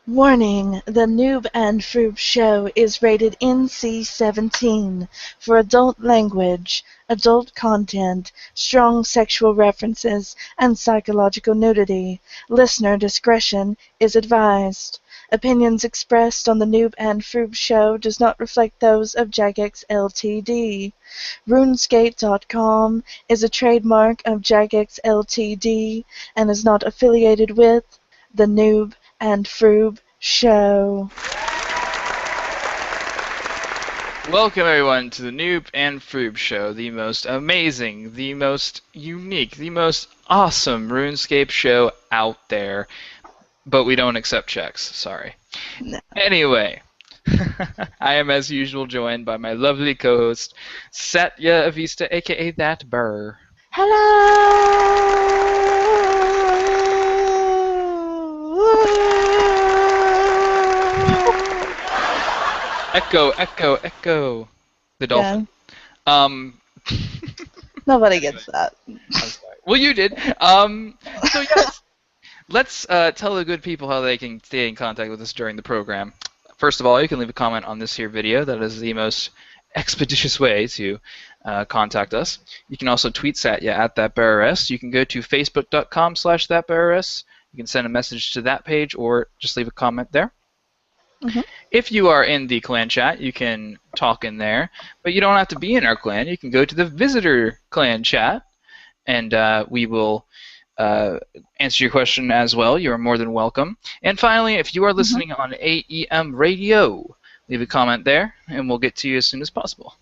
Warning: The Noob and Fr00b show is rated NC-17 for adult language, adult content, strong sexual references, and psychological nudity. Listener discretion is advised. Opinions expressed on the Noob and Fr00b show does not reflect those of Jagex Ltd. RuneScape.com is a trademark of Jagex Ltd. and is not affiliated with the Noob and Fr00b show. Welcome everyone to the Noob and Fr00b show, the most amazing, the most unique, the most awesome RuneScape show out there. But we don't accept checks, sorry. No. Anyway, I am as usual joined by my lovely co-host, Satya Avista, aka That Burr. Echo, echo, echo. The dolphin. Yeah. Nobody gets that. I'm sorry. Well, you did. So yes, let's tell the good people how they can stay in contact with us during the program. First of all, you can leave a comment on this here video. That is the most expeditious way to contact us. You can also tweet Satya at ThatBearS. You can go to facebook.com/ThatBearS. You can send a message to that page or just leave a comment there. Mm-hmm. If you are in the clan chat, you can talk in there, but you don't have to be in our clan. You can go to the visitor clan chat, and we will answer your question as well. You are more than welcome. And finally, if you are listening on AEM radio, leave a comment there, and we'll get to you as soon as possible.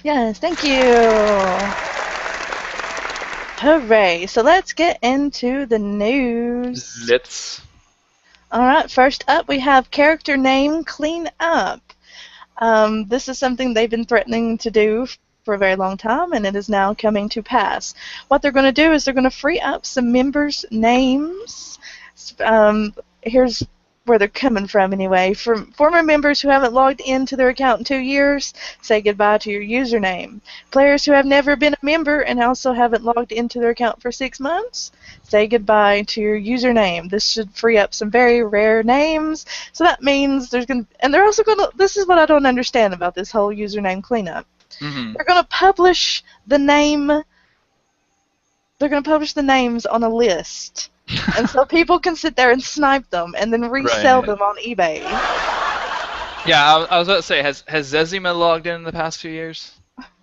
Yes, thank you. Hooray. So let's get into the news. Let's. Alright, first up we have character name clean up. This is something they've been threatening to do for a very long time, and it is now coming to pass. What they're going to do is they're going to free up some members' names. Here's where they're coming from anyway. For former members who haven't logged into their account in 2 years, say goodbye to your username. Players who have never been a member and also haven't logged into their account for 6 months, say goodbye to your username. This should free up some very rare names. So that means there's going to, and they're also going to, this is what I don't understand about this whole username cleanup. They're going to publish the name, they're going to publish the names on a list. And so people can sit there and snipe them and then resell them on eBay. Yeah, I was about to say, has Zezima logged in the past few years?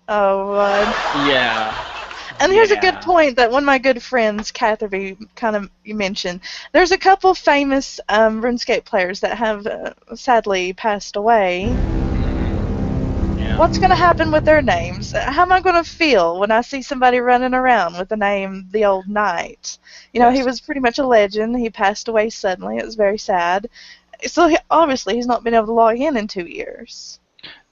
Oh, yeah. And here's a good point that one of my good friends, Catherby, kind of mentioned. There's a couple famous RuneScape players that have sadly passed away. Yeah. What's going to happen with their names? How am I going to feel when I see somebody running around with the name The Old Knight? You know, he was pretty much a legend. He passed away suddenly. It was very sad. So obviously he's not been able to log in 2 years.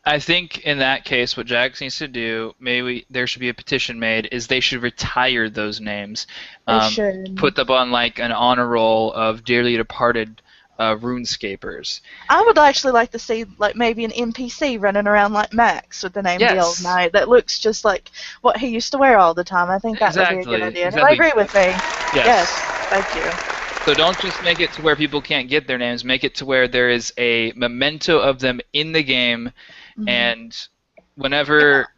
I think in that case, what Jax needs to do, maybe there should be a petition made, is they should retire those names. They should. Put them on like an honor roll of dearly departed RuneScapers. I would actually like to see like maybe an NPC running around like Max with the name The Old Knight that looks just like what he used to wear all the time. I think that would be a good idea. Exactly. I agree with me. Yes. Thank you. So don't just make it to where people can't get their names. Make it to where there is a memento of them in the game, and whenever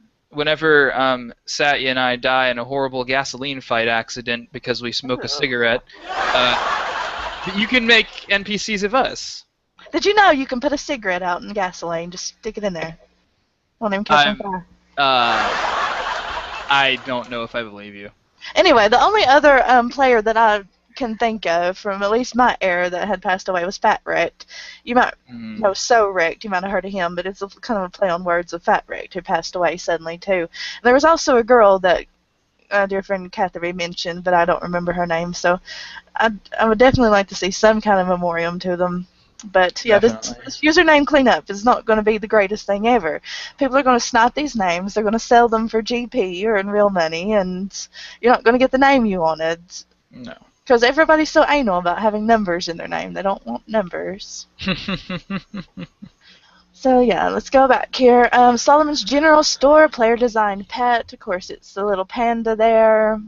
Satya and I die in a horrible gasoline fight accident because we smoke a cigarette, you can make NPCs of us. Did you know you can put a cigarette out in gasoline? Just stick it in there. Won't even catch on fire. I don't know if I believe you. Anyway, the only other player that I can think of from at least my era that had passed away was Fat Wrecked. You might know So Wrecked, you might have heard of him, but it's a kind of a play on words of Fat Wrecked, who passed away suddenly too. And there was also a girl that dear friend Catherine mentioned, but I don't remember her name, so I would definitely like to see some kind of memoriam to them. But yeah, this username cleanup is not going to be the greatest thing ever. People are going to snipe these names, they're going to sell them for GP or in real money, and you're not going to get the name you wanted. No. Because everybody's so anal about having numbers in their name. They don't want numbers. So yeah, let's go back here. Solomon's General Store player designed pet. Of course, it's the little panda there.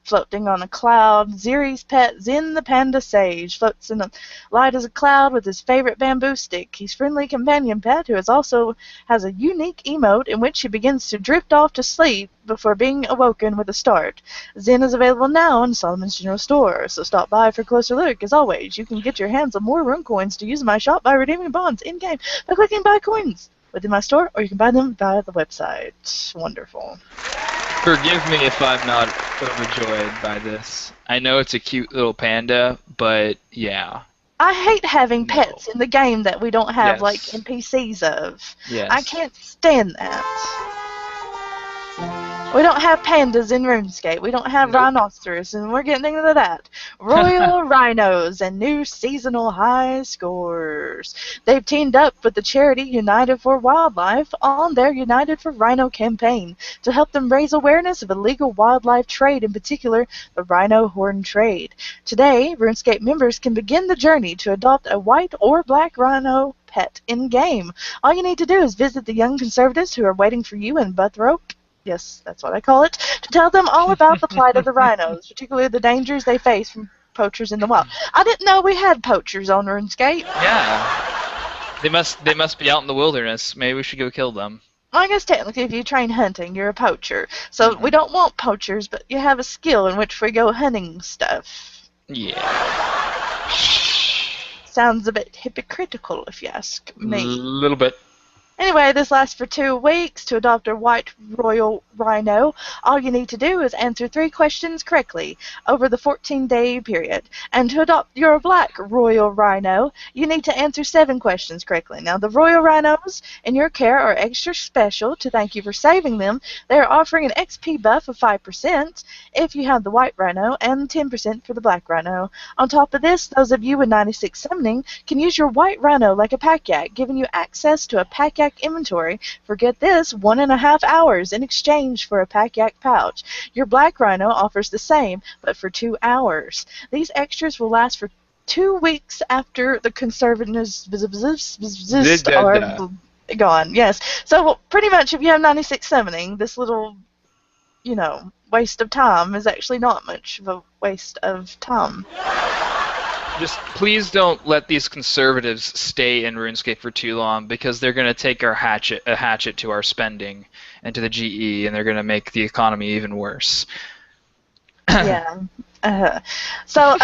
floating on a cloud. Ziri's pet, Zen the panda sage, floats in the light as a cloud with his favorite bamboo stick. He's friendly companion pet who also has a unique emote in which he begins to drift off to sleep before being awoken with a start. Zen is available now in Solomon's General Store, so stop by for a closer look. As always, you can get your hands on more rune coins to use in my shop by redeeming bonds in-game by clicking Buy Coins within my store, or you can buy them via the website. Wonderful. Forgive me if I'm not overjoyed by this. I know it's a cute little panda, but yeah. I hate having pets in the game that we don't have, Yes. like, NPCs of. Yes. I can't stand that. We don't have pandas in RuneScape. We don't have rhinoceros, and we're getting into that. Royal rhinos and new seasonal high scores. They've teamed up with the charity United for Wildlife on their United for Rhino campaign to help them raise awareness of illegal wildlife trade, in particular the rhino horn trade. Today, RuneScape members can begin the journey to adopt a white or black rhino pet in-game. All you need to do is visit the young conservatives who are waiting for you in Buthrope. Yes, that's what I call it, to tell them all about the plight of the rhinos, particularly the dangers they face from poachers in the wild. I didn't know we had poachers on RuneScape. Yeah. They must be out in the wilderness. Maybe we should go kill them. Well, I guess technically if you train hunting, you're a poacher. So we don't want poachers, but you have a skill in which we go hunting stuff. Yeah. Sounds a bit hypocritical, if you ask me. A little bit. Anyway, this lasts for 2 weeks. To adopt a white royal rhino, all you need to do is answer 3 questions correctly over the 14-day period. And to adopt your black royal rhino, you need to answer 7 questions correctly. Now, the royal rhinos in your care are extra special. To thank you for saving them, they are offering an XP buff of 5% if you have the white rhino and 10% for the black rhino. On top of this, those of you with 96 summoning can use your white rhino like a pack yak, giving you access to a pack yak inventory for, get this, 1.5 hours in exchange for a pack yak pouch. Your black rhino offers the same, but for 2 hours. These extras will last for 2 weeks after the conservatives are gone. Yes. So pretty much if you have 96 summoning, this little, waste of time is actually not much of a waste of time. Just please don't let these conservatives stay in RuneScape for too long, because they're going to take a hatchet to our spending and to the GE, and they're going to make the economy even worse. Yeah. So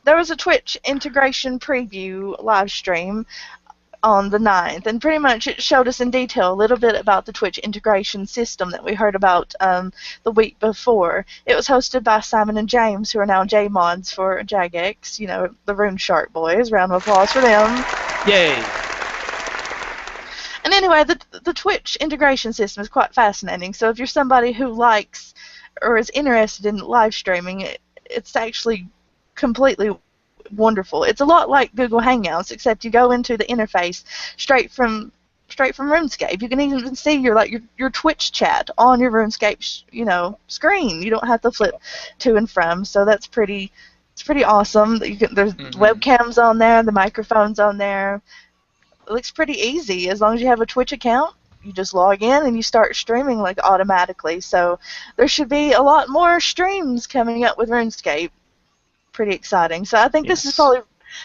there was a Twitch integration preview live stream on the 9th, and pretty much it showed us in detail a little bit about the Twitch integration system that we heard about the week before. It was hosted by Simon and James, who are now J-Mods for Jagex, the Rune Shark boys. Round of applause for them. Yay! And anyway, the Twitch integration system is quite fascinating, so if you're somebody who likes or is interested in live streaming, it's actually completely wonderful. It's a lot like Google Hangouts, except you go into the interface straight from RuneScape. You can even see your Twitch chat on your RuneScape screen. You don't have to flip to and from. So that's pretty awesome. There's webcams on there, the microphones on there. It looks pretty easy as long as you have a Twitch account. You just log in and you start streaming automatically. So there should be a lot more streams coming up with RuneScape. Pretty exciting. So I think this is probably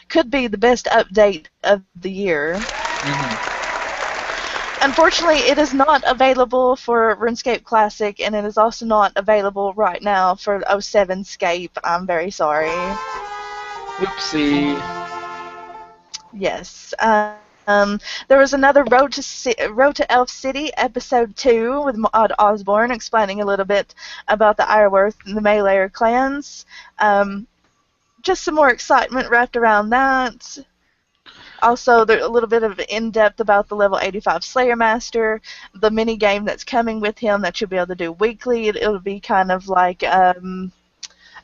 could be the best update of the year. Unfortunately, it is not available for RuneScape Classic, and it is also not available right now for 07 Scape. I'm very sorry. Oopsie. Yes. There was another Road to Elf City, Episode 2, with Maud Osborne explaining a little bit about the Ironworth and the Meleer clans. Just some more excitement wrapped around that. Also, there's a little bit of in-depth about the level 85 Slayer Master, the mini game that's coming with him that you'll be able to do weekly. It'll be kind of like a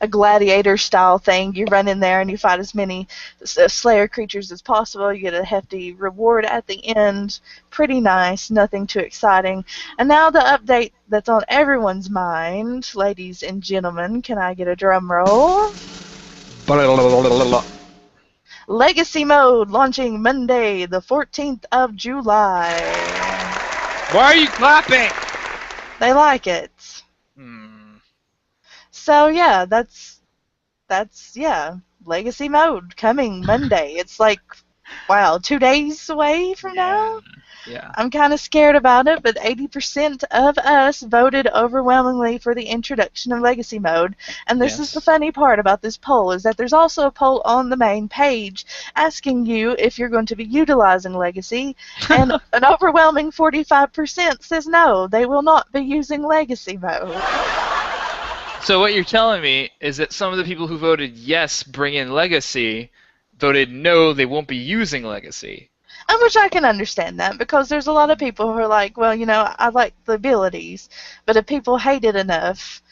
gladiator-style thing. You run in there and you fight as many Slayer creatures as possible. You get a hefty reward at the end. Pretty nice, nothing too exciting. And now the update that's on everyone's mind, ladies and gentlemen. Can I get a drum roll? Legacy Mode launching Monday, the 14th of July. Why are you clapping? They like it. So yeah, that's yeah, legacy mode coming Monday. It's like, wow, 2 days away from Yeah. now. Yeah. I'm kind of scared about it, but 80% of us voted overwhelmingly for the introduction of Legacy Mode. And this is the Yes. funny part about this poll, is that there's also a poll on the main page asking you if you're going to be utilizing Legacy, and an overwhelming 45% says no, they will not be using Legacy Mode. So what you're telling me is that some of the people who voted yes, bring in Legacy, voted no, they won't be using Legacy. And which I can understand that, because there's a lot of people who are like, well, I like the abilities, but if people hate it enough,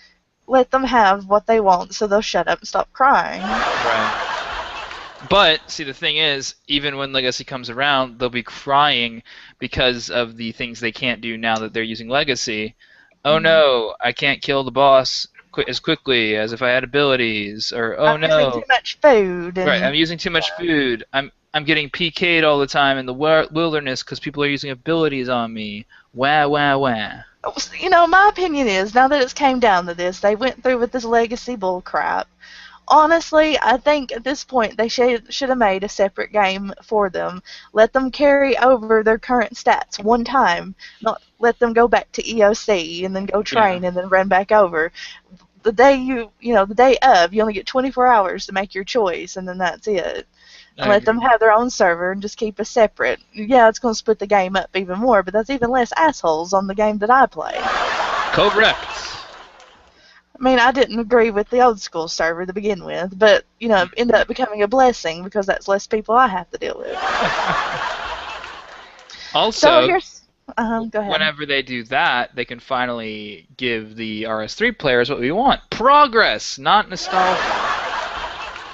let them have what they want so they'll shut up and stop crying. Right. But, see, the thing is, even when Legacy comes around, they'll be crying because of the things they can't do now that they're using Legacy. Oh no, I can't kill the boss as quickly as if I had abilities, or oh I'm using too no, much food, right, and I'm using too much food. I'm getting PK'd all the time in the wilderness because people are using abilities on me. Wah wah wah. my opinion is, now that it's came down to this, they went through with this legacy bull crap. Honestly, I think at this point they should have made a separate game for them. Let them carry over their current stats one time, not let them go back to EOC and then go Yeah, train and then run back over. The day the day of, you only get 24 hours to make your choice, and then that's it. I And let them agree. have their own server and just keep us separate. Yeah, it's going to split the game up even more, but that's even less assholes on the game that I play. Correct. I mean, I didn't agree with the old school server to begin with, but, it ended up becoming a blessing because that's less people I have to deal with. So Also, here's, go ahead. whenever they do that, they can finally give the RS3 players what we want. Progress, not nostalgia.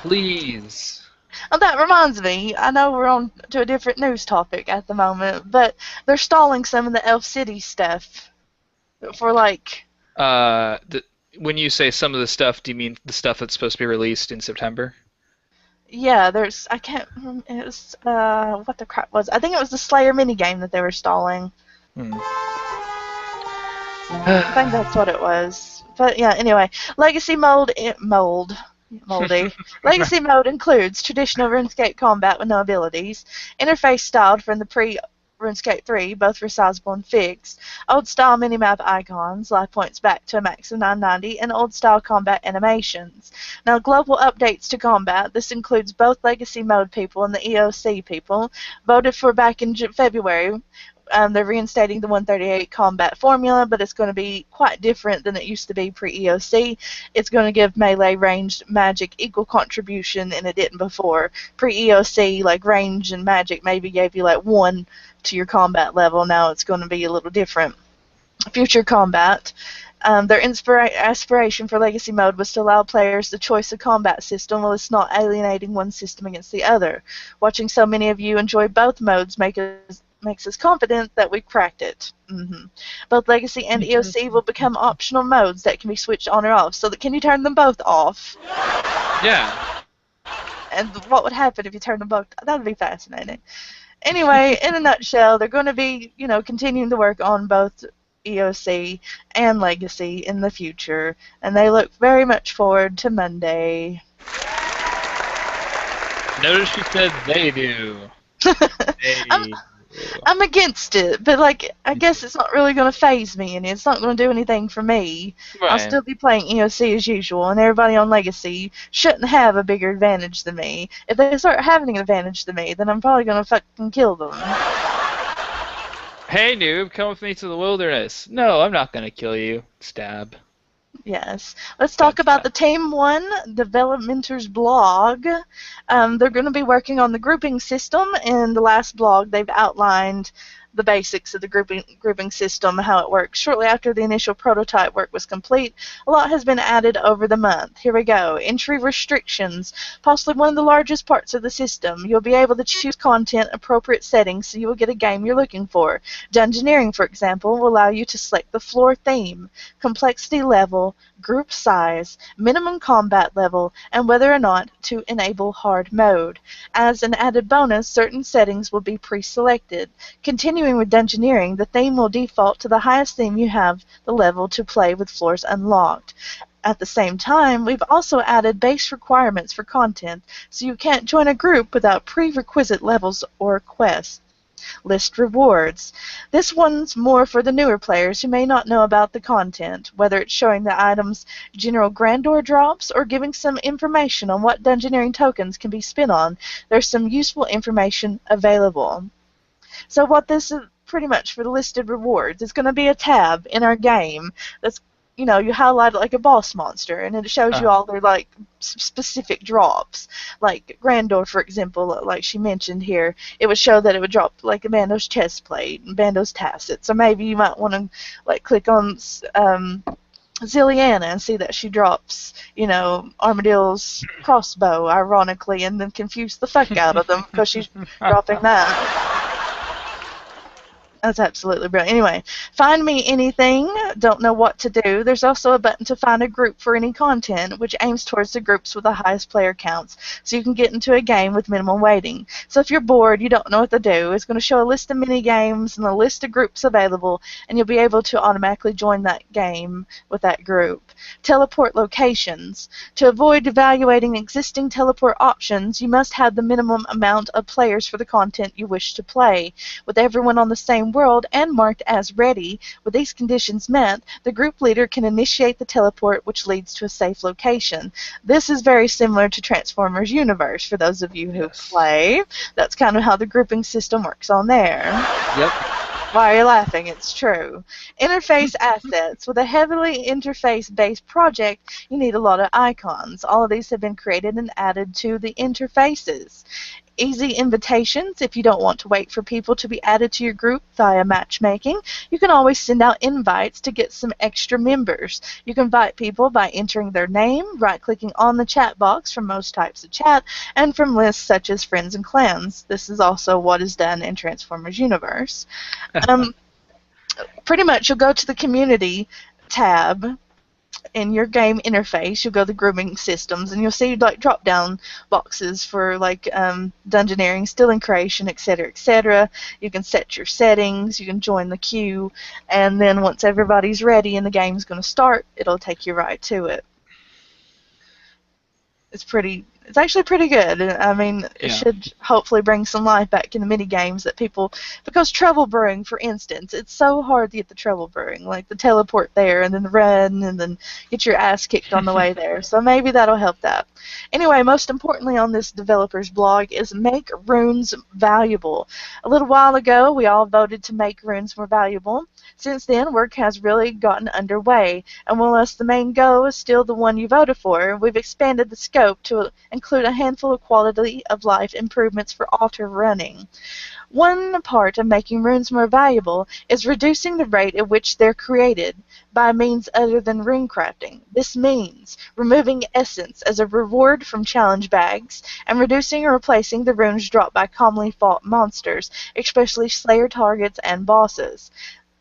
Please. Oh, that reminds me, I know we're on to a different news topic at the moment, but they're stalling some of the Elf City stuff for, like, The, when you say some of the stuff, do you mean the stuff that's supposed to be released in September? yeah, I can't remember, it was, what the crap was. I think it was the Slayer minigame that they were stalling. Hmm. I think that's what it was. But yeah, anyway, Legacy moldy. Legacy mode includes traditional RuneScape combat with no abilities, interface styled from the RuneScape 3, both resizable and fixed, old style minimap icons, life points back to a max of 990, and old style combat animations. Now, global updates to combat. This includes both Legacy mode people and the EOC people, voted for back in February. They're reinstating the 138 combat formula, but it's going to be quite different than it used to be pre-EOC. It's going to give melee ranged magic equal contribution, and it didn't before. Pre-EOC, like range and magic maybe gave you like 1 to your combat level. Now it's going to be a little different. Future combat. Their aspiration for Legacy Mode was to allow players the choice of combat system while it's not alienating one system against the other. Watching so many of you enjoy both modes makes us confident that we've cracked it. Both Legacy and EOC will become optional modes that can be switched on or off. So can you turn them both off? Yeah. And what would happen if you turn them both? That would be fascinating. Anyway, in a nutshell, they're going to be, continuing to work on both EOC and Legacy in the future, and they look very much forward to Monday. Notice she said they do. I'm, They do. I'm against it, but I guess it's not really going to phase me, and it's not going to do anything for me. I'll Right. still be playing EOC as usual, and everybody on Legacy shouldn't have a bigger advantage than me. If they start having an advantage than me, then I'm probably going to fucking kill them. Hey, noob, come with me to the wilderness. No, I'm not gonna kill you. Stab. Yes. Let's talk Stab, about stab. the Team 1 Developmenters blog. They're going to be working on the grouping system. In the last blog, they've outlined the basics of the grouping system, how it works. Shortly after the initial prototype work was complete, a lot has been added over the month. Here we go. Entry restrictions, possibly one of the largest parts of the system. You'll be able to choose content, appropriate settings, so you will get a game you're looking for. Dungeoneering, for example, will allow you to select the floor theme, complexity level, group size, minimum combat level, and whether or not to enable hard mode. As an added bonus, certain settings will be pre-selected. Continuing with Dungeoneering, the theme will default to the highest theme you have the level to play with floors unlocked. At the same time, we've also added base requirements for content, so you can't join a group without prerequisite levels or quests. List rewards. This one's more for the newer players who may not know about the content, whether it's showing the item's general grandeur drops or giving some information on what dungeoneering tokens can be spent on. There's some useful information available. So what this is pretty much for the listed rewards, it's going to be a tab in our game that's, you highlight it like a boss monster, and it shows you all their like specific drops. Like Grandor, for example, like she mentioned here, it would show that it would drop like a Bando's chest plate and Bando's tassets. So maybe you might want to like click on Zilliana and see that she drops, Armadillo's crossbow, ironically, and then confuse the fuck out of them because she's dropping that. That's absolutely brilliant. Anyway, find me anything, don't know what to do. There's also a button to find a group for any content, which aims towards the groups with the highest player counts, so you can get into a game with minimal waiting. So if you're bored, you don't know what to do, it's going to show a list of mini games and a list of groups available, and you'll be able to automatically join that game with that group. Teleport locations. To avoid evaluating existing teleport options, you must have the minimum amount of players for the content you wish to play. With everyone on the same world and marked as ready, with these conditions met, the group leader can initiate the teleport, which leads to a safe location. This is very similar to Transformers Universe, for those of you who play. That's kind of how the grouping system works on there. Yep. Why are you laughing? It's true. Interface assets. With a heavily interface-based project, you need a lot of icons. All of these have been created and added to the interfaces. Easy invitations. If you don't want to wait for people to be added to your group via matchmaking, you can always send out invites to get some extra members. You can invite people by entering their name, right-clicking on the chat box from most types of chat, and from lists such as Friends and Clans. This is also what is done in Transformers Universe. Pretty much, you'll go to the Community tab in your game interface. You'll go to the grouping systems, and you'll see like drop-down boxes for like dungeoneering, stealing creation, etc., etc. You can set your settings, you can join the queue, and then once everybody's ready and the game's going to start, it'll take you right to it. It's actually pretty good. I mean, it should hopefully bring some life back in the mini games that people, because trouble brewing, for instance, it's so hard to get the trouble brewing, like the teleport there and then run and then get your ass kicked on the way there. So maybe that'll help that. Anyway, most importantly on this developer's blog is make runes valuable. A little while ago, we all voted to make runes more valuable. Since then, work has really gotten underway, and whilst the main goal is still the one you voted for, we've expanded the scope to include a handful of quality of life improvements for altar running. One part of making runes more valuable is reducing the rate at which they're created by means other than rune crafting. This means removing essence as a reward from challenge bags and reducing or replacing the runes dropped by commonly fought monsters, especially slayer targets and bosses.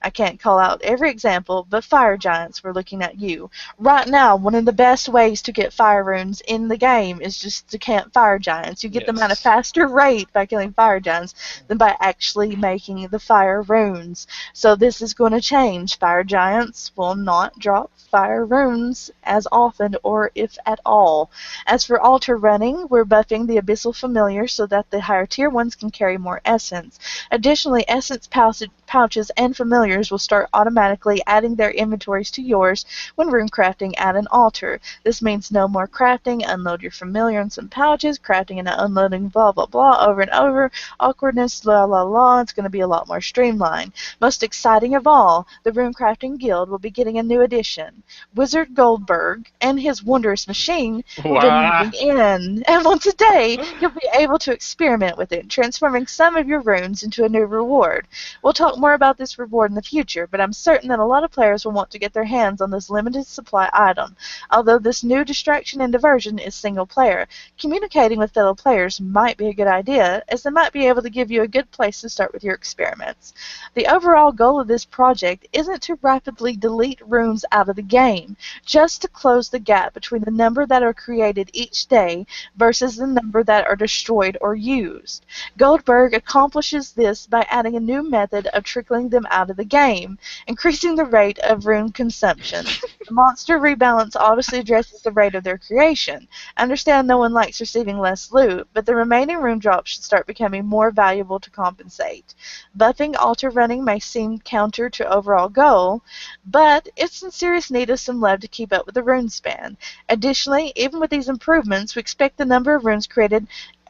I can't call out every example, but fire giants, we're looking at you. Right now, one of the best ways to get fire runes in the game is just to camp fire giants. You get them at a faster rate by killing fire giants than by actually making the fire runes. So this is going to change. Fire giants will not drop fire runes as often, or if at all. As for altar running, we're buffing the abyssal familiar so that the higher tier ones can carry more essence. Additionally, essence pouches and familiars will start automatically adding their inventories to yours when rune crafting at an altar. This means no more crafting, unload your familiar in some pouches, crafting and unloading blah blah blah over and over, awkwardness, la la la. It's going to be a lot more streamlined. Most exciting of all, the Rune Crafting Guild will be getting a new addition. Wizard Goldberg and his wondrous machine will be moving in, and once a day you'll be able to experiment with it, transforming some of your runes into a new reward. We'll talk more about this reward in the future, but I'm certain that a lot of players will want to get their hands on this limited supply item. Although this new distraction and diversion is single player, communicating with fellow players might be a good idea, as they might be able to give you a good place to start with your experiments. The overall goal of this project isn't to rapidly delete runes out of the game, just to close the gap between the number that are created each day versus the number that are destroyed or used. Goldberg accomplishes this by adding a new method of trickling them out of the game, increasing the rate of rune consumption. The monster rebalance obviously addresses the rate of their creation. I understand no one likes receiving less loot, but the remaining rune drops should start becoming more valuable to compensate. Buffing altar running may seem counter to overall goal, but it's in serious need of some love to keep up with the rune span. Additionally, even with these improvements, we expect the number of runes created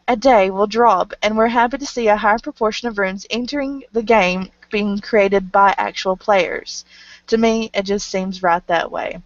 a day will drop, and we're happy to see a higher proportion of runes entering the game being created by actual players. To me, it just seems right that way.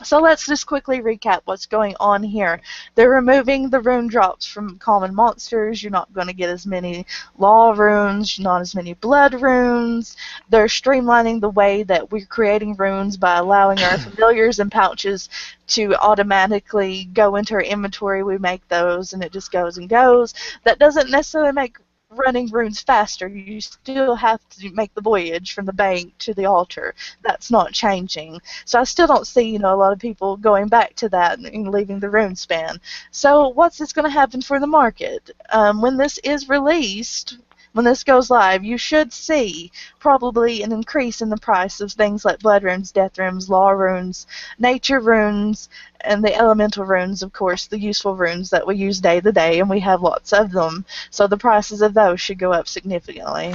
So let's just quickly recap what's going on here. They're removing the rune drops from common monsters. You're not going to get as many law runes, not as many blood runes. They're streamlining the way that we're creating runes by allowing our familiars and pouches to automatically go into our inventory. We make those and it just goes and goes. That doesn't necessarily make running runes faster. You still have to make the voyage from the bank to the altar. That's not changing. So I still don't see, a lot of people going back to that and leaving the rune span. So what's this going to happen for the market? When this is released, when this goes live, you should see probably an increase in the price of things like blood runes, death runes, law runes, nature runes, and the elemental runes, of course, the useful runes that we use day to day, and we have lots of them. So the prices of those should go up significantly.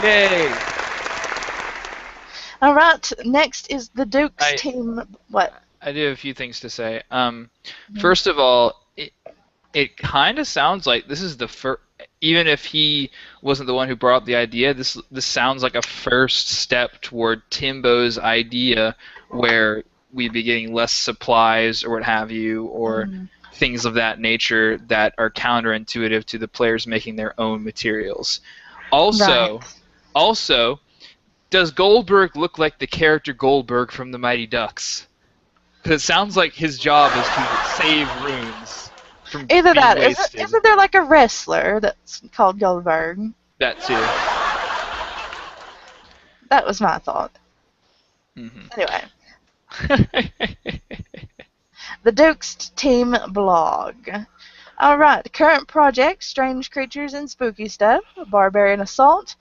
Yay! All right, next is the Duke's team. What? I do have a few things to say. First of all, it kind of sounds like this is the first. Even if he wasn't the one who brought up the idea, this sounds like a first step toward Timbo's idea, where we'd be getting less supplies or what have you, or things of that nature that are counterintuitive to the players making their own materials. Also, does Goldberg look like the character Goldberg from the Mighty Ducks? Because it sounds like his job is to save runes from Either being that, wasted. isn't there like a wrestler that's called Goldberg? That too. That was my thought. Anyway. The Duke's team blog. Alright, current project, Strange Creatures and Spooky Stuff, Barbarian Assault.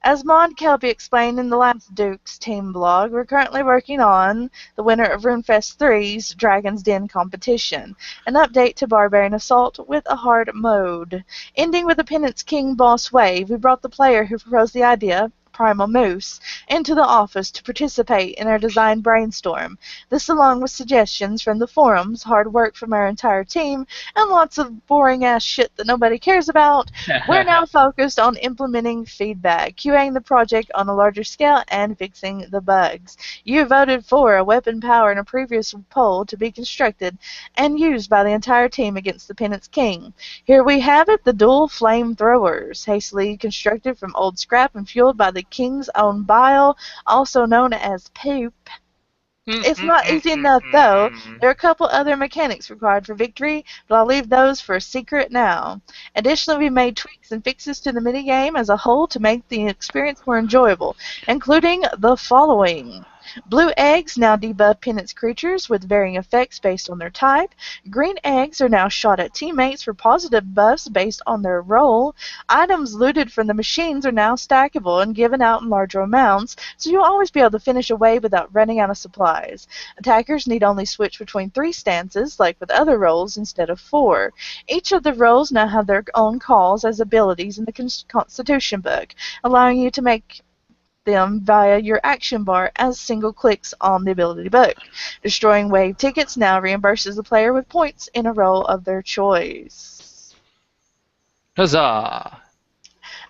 As Mon Kelby explained in the last Duke's team blog, we're currently working on the winner of RuneFest 3's Dragon's Den competition, an update to Barbarian Assault with a hard mode. Ending with the Penance King boss wave, we brought the player who proposed the idea, Primal Moose, into the office to participate in our design brainstorm. This, along with suggestions from the forums, hard work from our entire team, and lots of boring-ass shit that nobody cares about, we're now focused on implementing feedback, QAing the project on a larger scale, and fixing the bugs. You voted for a weapon power in a previous poll to be constructed and used by the entire team against the Penance King. Here we have it, the dual flamethrowers, hastily constructed from old scrap and fueled by the King's own bile, also known as poop. It's not easy enough, though. There are a couple other mechanics required for victory, but I'll leave those for a secret now. Additionally, we made tweaks and fixes to the minigame as a whole to make the experience more enjoyable, including the following. Blue eggs now debuff penance creatures with varying effects based on their type. Green eggs are now shot at teammates for positive buffs based on their role. Items looted from the machines are now stackable and given out in larger amounts, so you'll always be able to finish a wave without running out of supplies. Attackers need only switch between 3 stances, like with other roles, instead of 4. Each of the roles now have their own calls as abilities in the Constitution book, allowing you to make them via your action bar as single clicks on the ability book. Destroying wave tickets now reimburses the player with points in a role of their choice. Huzzah!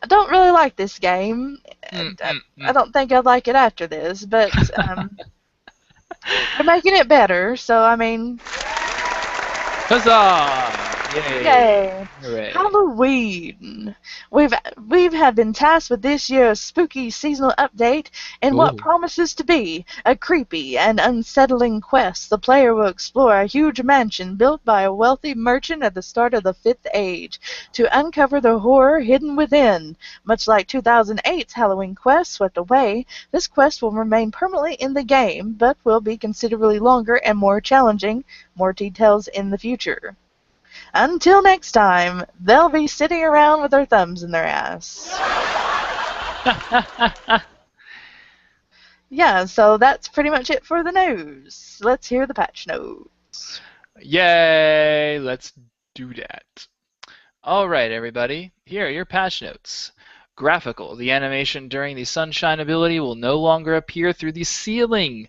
I don't really like this game. I don't think I'd like it after this, but they're making it better, so I mean... Huzzah! Yay! Yay! Hooray. Halloween. We've have been tasked with this year's spooky seasonal update in what promises to be a creepy and unsettling quest. The player will explore a huge mansion built by a wealthy merchant at the start of the 5th Age to uncover the horror hidden within. Much like 2008's Halloween quest Swept Away, this quest will remain permanently in the game, but will be considerably longer and more challenging. More details in the future. Until next time, they'll be sitting around with their thumbs in their ass. Yeah, so that's pretty much it for the news. Let's hear the patch notes. Yay! Let's do that. All right, everybody. Here are your patch notes. Graphical. The animation during the sunshine ability will no longer appear through the ceiling.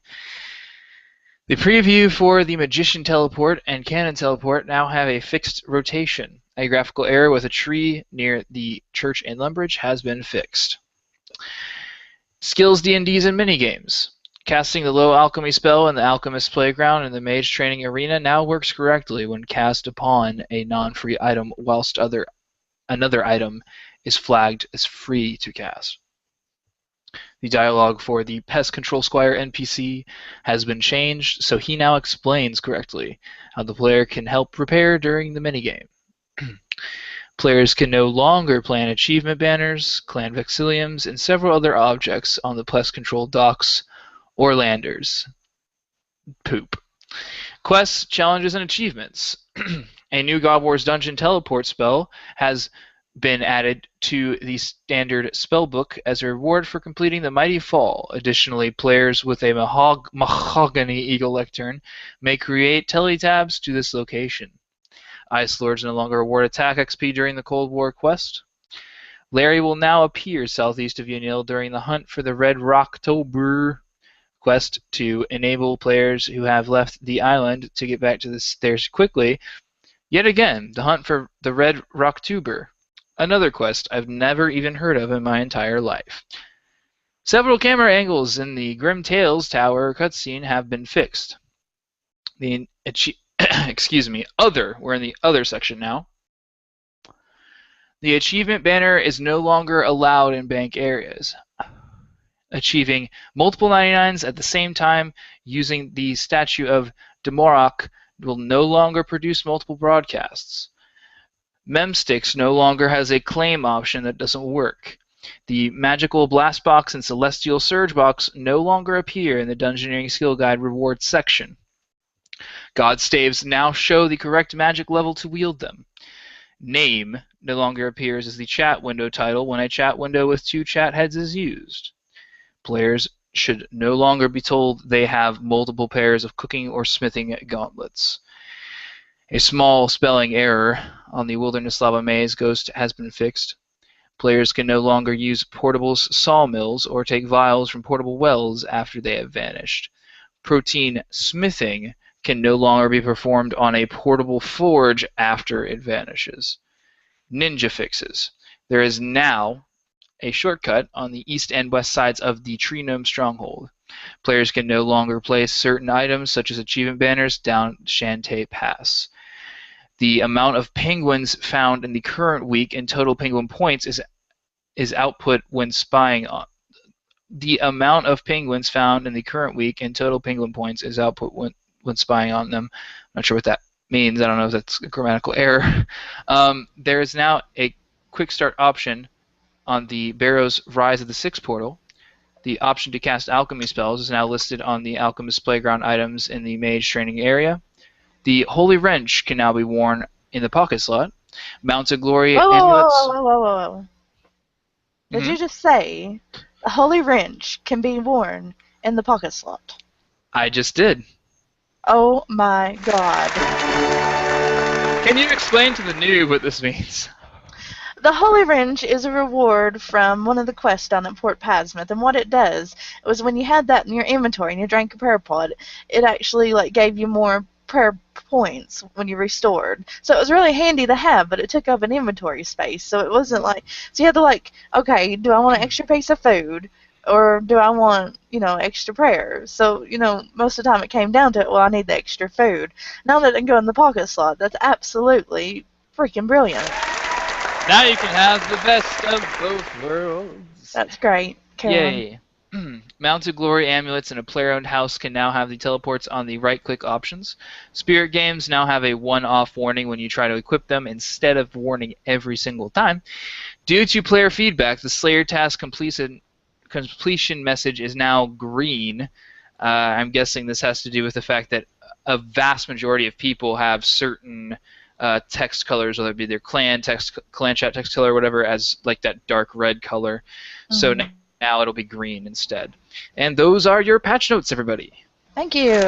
The preview for the Magician Teleport and Cannon Teleport now have a fixed rotation. A graphical error with a tree near the church in Lumbridge has been fixed. Skills D&Ds and minigames. Casting the low alchemy spell in the Alchemist Playground and the Mage Training Arena now works correctly when cast upon a non-free item whilst another item is flagged as free to cast. The dialogue for the Pest Control Squire NPC has been changed, so he now explains correctly how the player can help repair during the minigame. Players can no longer plan achievement banners, clan vexilliums, and several other objects on the Pest Control docks or landers. Poop. Quests, challenges, and achievements. A new God Wars Dungeon teleport spell has been added to the standard spellbook as a reward for completing the Mighty Fall. Additionally, players with a mahogany eagle lectern may create teletabs to this location. Ice Lords no longer award attack XP during the Cold War quest. Larry will now appear southeast of Unil during the hunt for the Red Rocktober quest to enable players who have left the island to get back to the stairs quickly. Yet again, the hunt for the Red Rocktober. Another quest I've never even heard of in my entire life. Several camera angles in the Grim Tales Tower cutscene have been fixed. The excuse me, other. We're in the other section now. The achievement banner is no longer allowed in bank areas. Achieving multiple 99s at the same time using the statue of Demorak will no longer produce multiple broadcasts. Memsticks no longer has a claim option that doesn't work. The Magical Blast Box and Celestial Surge Box no longer appear in the Dungeoneering Skill Guide rewards section. God Staves now show the correct magic level to wield them. Name no longer appears as the chat window title when a chat window with 2 chat heads is used. Players should no longer be told they have multiple pairs of cooking or smithing gauntlets. A small spelling error on the Wilderness Lava Maze Ghost has been fixed. Players can no longer use portable sawmills or take vials from portable wells after they have vanished. Protein smithing can no longer be performed on a portable forge after it vanishes. Ninja fixes. There is now a shortcut on the east and west sides of the Tree Gnome Stronghold. Players can no longer place certain items, such as achievement banners, down Shantae Pass. The amount of penguins found in the current week in total penguin points is output when spying on. The amount of penguins found in the current week in total penguin points is output when spying on them. I'm not sure what that means. I don't know if that's a grammatical error. There is now a quick start option on the Barrow's Rise of the Six portal. The option to cast alchemy spells is now listed on the Alchemist Playground items in the Mage Training area. The Holy Wrench can now be worn in the pocket slot. Mounts of Glory amulets. Whoa. Did you just say the Holy Wrench can be worn in the pocket slot? I just did. Oh my god. Can you explain to the noob what this means? The Holy Wrench is a reward from one of the quests down at Port Pasmouth, and what it does was when you had that in your inventory and you drank a prayer pod, it actually gave you more prayer points when you restored. So it was really handy to have, but it took up an inventory space, so it wasn't so you had to okay, do I want an extra piece of food? Or do I want, extra prayers? So, most of the time it came down to it, well, I need the extra food. Now that it can go in the pocket slot, that's absolutely freaking brilliant. Now you can have the best of both worlds. That's great. Yay. Mounted Glory amulets in a player-owned house can now have the teleports on the right-click options. Spirit games now have a one-off warning when you try to equip them instead of warning every single time. Due to player feedback, the Slayer task completion message is now green. I'm guessing this has to do with the fact that a vast majority of people have certain text colors, whether it be their clan chat text color or whatever, as like that dark red color. So now it'll be green instead. And those are your patch notes, everybody. Thank you.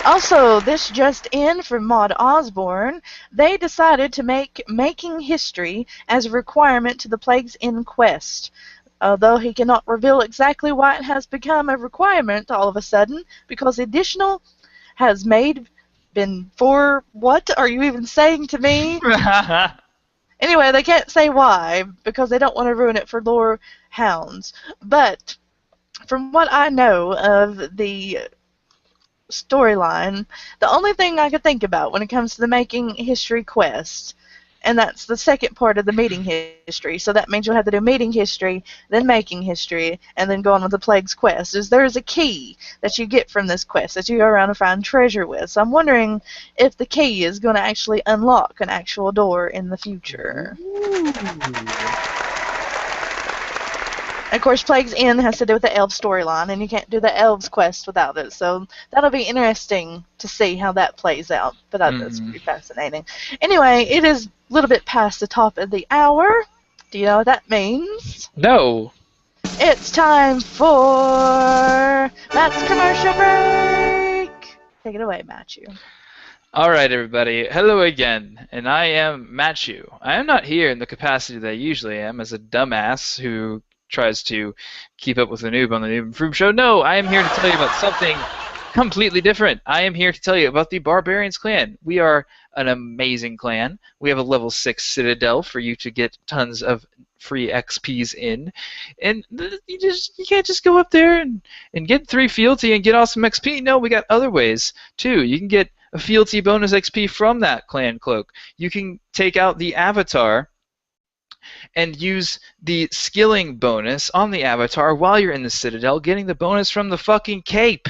Also, this just in from Maud Osborne, they decided to make making history as a requirement to the Plague's End quest. Although he cannot reveal exactly why it has become a requirement all of a sudden, because additional has been for what are you even saying to me? Anyway, they can't say why, because they don't want to ruin it for lore hounds. But from what I know of the storyline, the only thing I could think about when it comes to the making history quest, and that's the second part of the meeting history, so that means you'll have to do meeting history, then making history, and then go on with the Plague's quest, is there is a key that you get from this quest that you go around and find treasure with. So I'm wondering if the key is going to actually unlock an actual door in the future. Ooh. Of course, Plague's End has to do with the elf storyline, and you can't do the elves quest without it. So that'll be interesting to see how that plays out. But that's pretty fascinating. Anyway, it is a little bit past the top of the hour. Do you know what that means? No. It's time for Matt's commercial break. Take it away, Matthew. All right, everybody. Hello again, and I am Matthew. I am not here in the capacity that I usually am as a dumbass who tries to keep up with the noob on the Noob and Fr00b show. No, I am here to tell you about something completely different. I am here to tell you about the Barbarians clan. We are an amazing clan. We have a level 6 citadel for you to get tons of free XPs in. And you can't just go up there and get 3 fealty and get awesome XP. No, we got other ways too. You can get a fealty bonus XP from that clan cloak. You can take out the avatar and use the skilling bonus on the avatar while you're in the Citadel, getting the bonus from the fucking cape.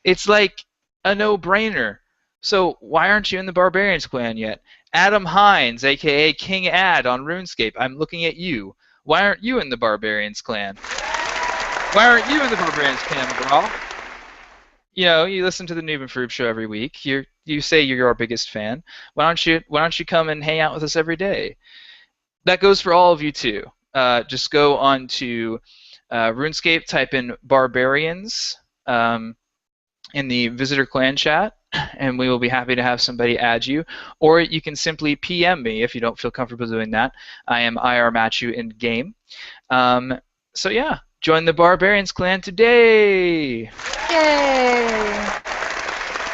It's like a no-brainer. So why aren't you in the Barbarians clan yet? Adam Hines, aka King Ad on RuneScape, I'm looking at you. Why aren't you in the Barbarians clan? Why aren't you in the Barbarians clan, bro? You know, you listen to the Noob and Fr00b show every week. You say you're our biggest fan. Why don't you come and hang out with us every day? That goes for all of you too. Just go on to RuneScape, type in Barbarians in the visitor clan chat, and we will be happy to have somebody add you. Or you can simply PM me if you don't feel comfortable doing that. I am IR Matthew in game. So yeah, join the Barbarians clan today. Yay!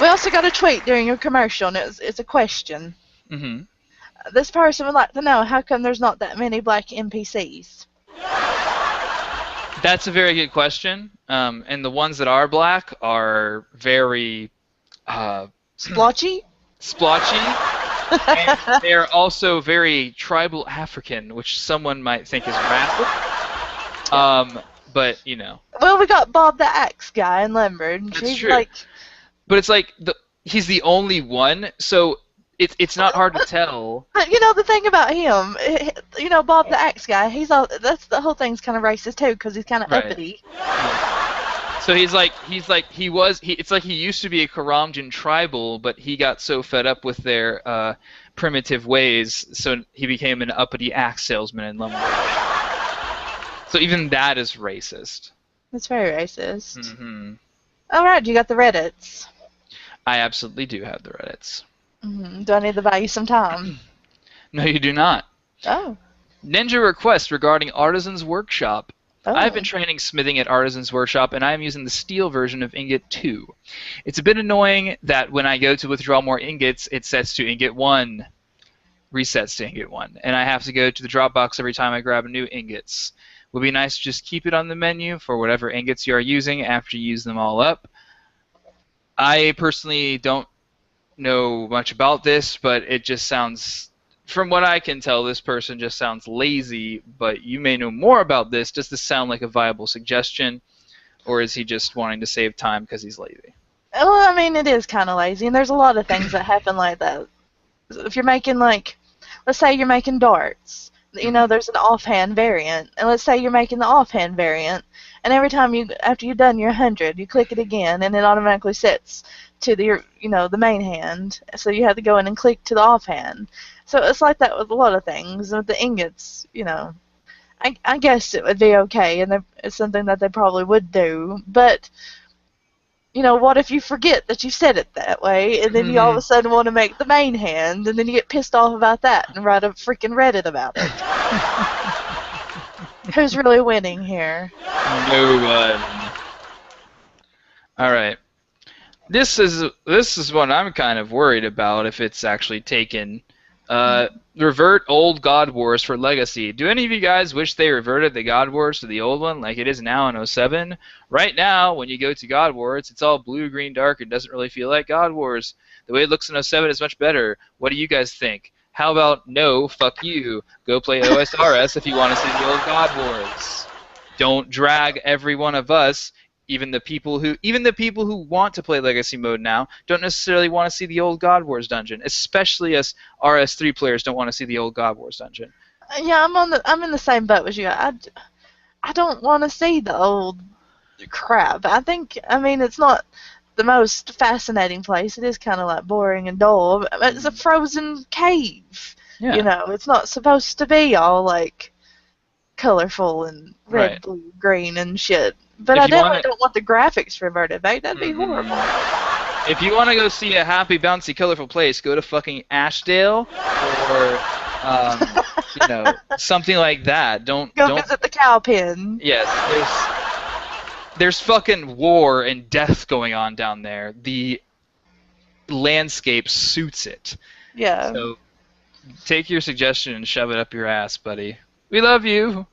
We also got a tweet during your commercial, and it's a question. Mm-hmm. This person would like to know, how come there's not that many black NPCs? That's a very good question. And the ones that are black are very splotchy. And they're also very tribal African, which someone might think is racist. But you know. Well, we got Bob the Axe guy in Lemberd. That's true. But it's like he's the only one, so it's not hard to tell. But you know the thing about him, you know Bob the Axe guy, that's the whole thing's kind of racist too, because he's kind of uppity. So it's like he used to be a Karamjan tribal, but he got so fed up with their primitive ways, so he became an uppity axe salesman in Lumber. So even that is racist. That's very racist. Mm-hmm. All right, you got the Reddits. I absolutely do have the Reddits. Mm-hmm. Do I need to buy you some time? No, you do not. Oh. Ninja request regarding Artisan's Workshop. Oh. I've been training smithing at Artisan's Workshop, and I am using the steel version of Ingot 2. It's a bit annoying that when I go to withdraw more ingots, it sets to Ingot 1. Resets to Ingot 1. And I have to go to the drop box every time I grab new ingots. Would be nice to just keep it on the menu for whatever ingots you are using after you use them all up. I personally don't know much about this, but it just sounds, from what I can tell, this person just sounds lazy, but you may know more about this. Does this sound like a viable suggestion, or is he just wanting to save time because he's lazy? Well, I mean, it is kind of lazy, and there's a lot of things that happen like that. If you're making, like, let's say you're making darts, you know, there's an offhand variant, and let's say you're making the offhand variant, and every time after you've done your 100, you click it again, and it automatically sets to the the main hand, so you had to go in and click to the offhand. So it's like that with a lot of things. With the ingots, I guess it would be okay, and it's something that they probably would do. But what if you forget that you said it that way, and then you all of a sudden want to make the main hand, and then you get pissed off about that and write a freaking Reddit about it? Who's really winning here? No one. All right. This is what I'm kind of worried about if it's actually taken. Revert old God Wars for Legacy. Do any of you guys wish they reverted the God Wars to the old one like it is now in 07? Right now, when you go to God Wars, it's all blue, green, dark. It doesn't really feel like God Wars. The way it looks in 07 is much better. What do you guys think? How about no, fuck you. Go play OSRS if you want to see the old God Wars. Don't drag every one of us. Even the people who want to play Legacy mode now don't necessarily want to see the old God Wars dungeon, especially us RS3 players don't want to see the old God Wars dungeon. Yeah, I'm in the same boat as you. I don't want to see the old crap. I mean it's not the most fascinating place. It is kind of like boring and dull. But it's a frozen cave. Yeah. It's not supposed to be all like colorful and red, Right. blue, green, and shit. But If I you definitely want don't want the graphics reverted back. That'd be horrible. If you want to go see a happy, bouncy, colorful place, go to fucking Ashdale or something like that. Don't visit the cow pen. Yes, there's fucking war and death going on down there. The landscape suits it. Yeah. So take your suggestion and shove it up your ass, buddy. We love you.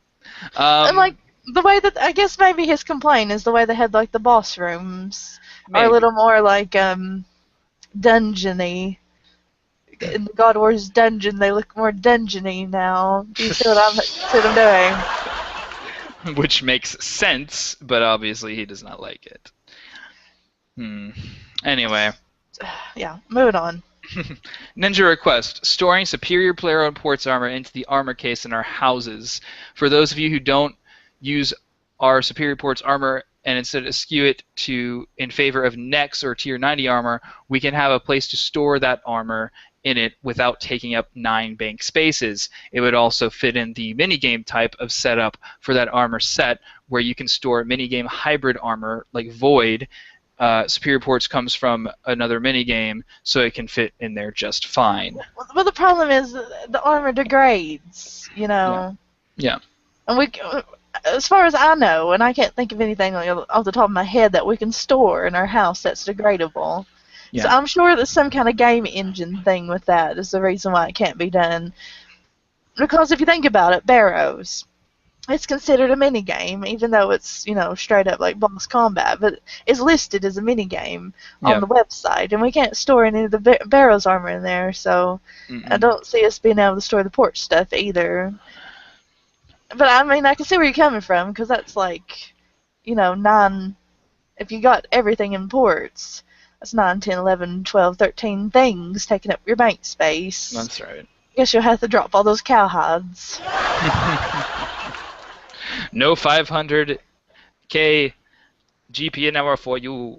And like the way that I guess maybe his complaint is the way they had like the boss rooms are a little more like dungeony. In the God Wars dungeon, they look more dungeony now. Do you see what I'm doing? Which makes sense, but obviously he does not like it. Anyway. Yeah, moving on. Ninja request: storing superior player-owned ports armor into the armor case in our houses. For those of you who don't use our superior ports armor and instead eschew it in favor of Nex or tier 90 armor, we can have a place to store that armor in it without taking up 9 bank spaces. It would also fit in the minigame type of setup for that armor set, where you can store minigame hybrid armor like Void. Superior Ports comes from another minigame, so it can fit in there just fine. Well, the problem is the armor degrades, Yeah. And as far as I know, and I can't think of anything off the top of my head that we can store in our house that's degradable. Yeah. So I'm sure there's some kind of game engine thing with that is the reason why it can't be done. Because if you think about it, Barrows, it's considered a minigame, even though it's, straight up like boss combat, but it's listed as a minigame on the website, and we can't store any of the Barrows armor in there, so I don't see us being able to store the port stuff either. But I mean, I can see where you're coming from, because that's like, 9, if you got everything in ports, that's 9, 10, 11, 12, 13 things taking up your bank space. That's right. I guess you'll have to drop all those cowhides. No 500k GP an hour for you.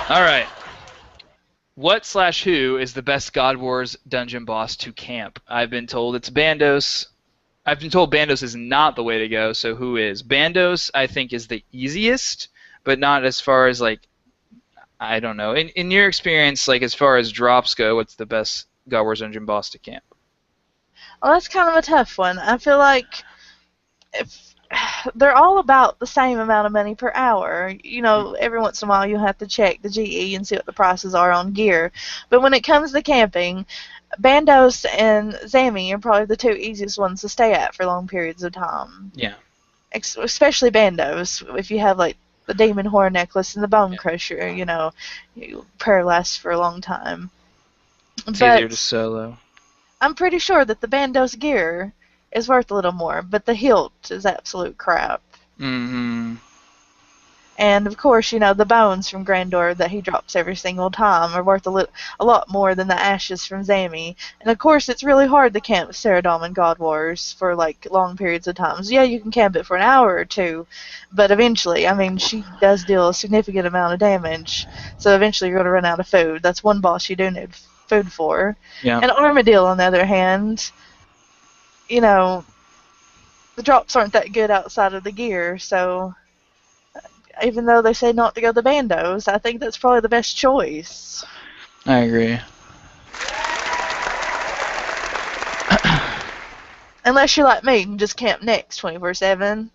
Alright. What/who is the best God Wars dungeon boss to camp? I've been told it's Bandos. I've been told Bandos is not the way to go, so who is? Bandos, I think, is the easiest, but not as far as, like, I don't know. In your experience, like, as far as drops go, what's the best God Wars dungeon boss to camp? Well, that's kind of a tough one. I feel like if they're all about the same amount of money per hour. Every once in a while you'll have to check the GE and see what the prices are on gear. But when it comes to camping, Bandos and Zami are probably the 2 easiest ones to stay at for long periods of time. Yeah. Especially Bandos, if you have like the Demon Horn Necklace and the Bone Crusher, prayer lasts for a long time. It's easier to solo. I'm pretty sure that the Bandos gear is worth a little more, but the hilt is absolute crap. Mm-hmm. And of course, you know, the bones from Grandor that he drops every single time are worth a lot more than the ashes from Zami. And of course, it's really hard to camp Ceradom in God Wars for like long periods of times. Yeah, you can camp it for an hour or two, but eventually, I mean, she does deal a significant amount of damage. So eventually, you're going to run out of food. That's one boss you do need food for. Yeah. And Armadillo, on the other hand, you know, the drops aren't that good outside of the gear, so even though they say not to go the bandos, I think that's probably the best choice. I agree. Unless you're like me and just camp next 24/7.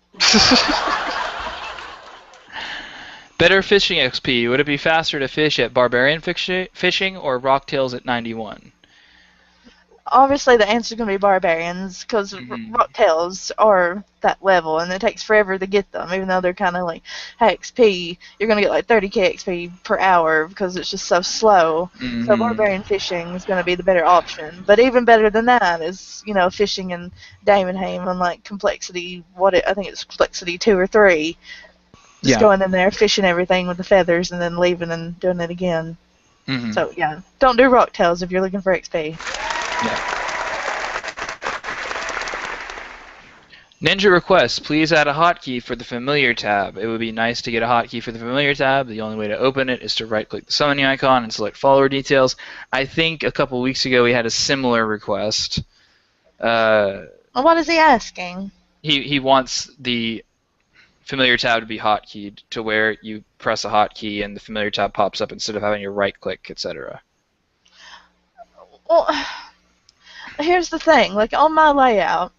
Better fishing XP. Would it be faster to fish at Barbarian fishing or Rocktails at 91? Obviously, the answer's going to be Barbarians, because Rocktails are that level, and it takes forever to get them, even though they're kind of like high XP. You're going to get like 30k XP per hour, because it's just so slow. So Barbarian fishing is going to be the better option. But even better than that is, you know, fishing in Damonheim on like complexity, I think it's complexity 2 or 3. Just going in there, fishing everything with the feathers, and then leaving and doing it again. So, yeah, don't do Rocktails if you're looking for XP. Yeah. Ninja requests, please add a hotkey for the familiar tab. It would be nice to get a hotkey for the familiar tab. The only way to open it is to right-click the summoning icon and select follower details. I think a couple weeks ago we had a similar request. Well, what is he asking? He wants the familiar tab to be hotkeyed to where you press a hotkey and the familiar tab pops up instead of having to right-click, etc. Well, here's the thing. Like, on my layout,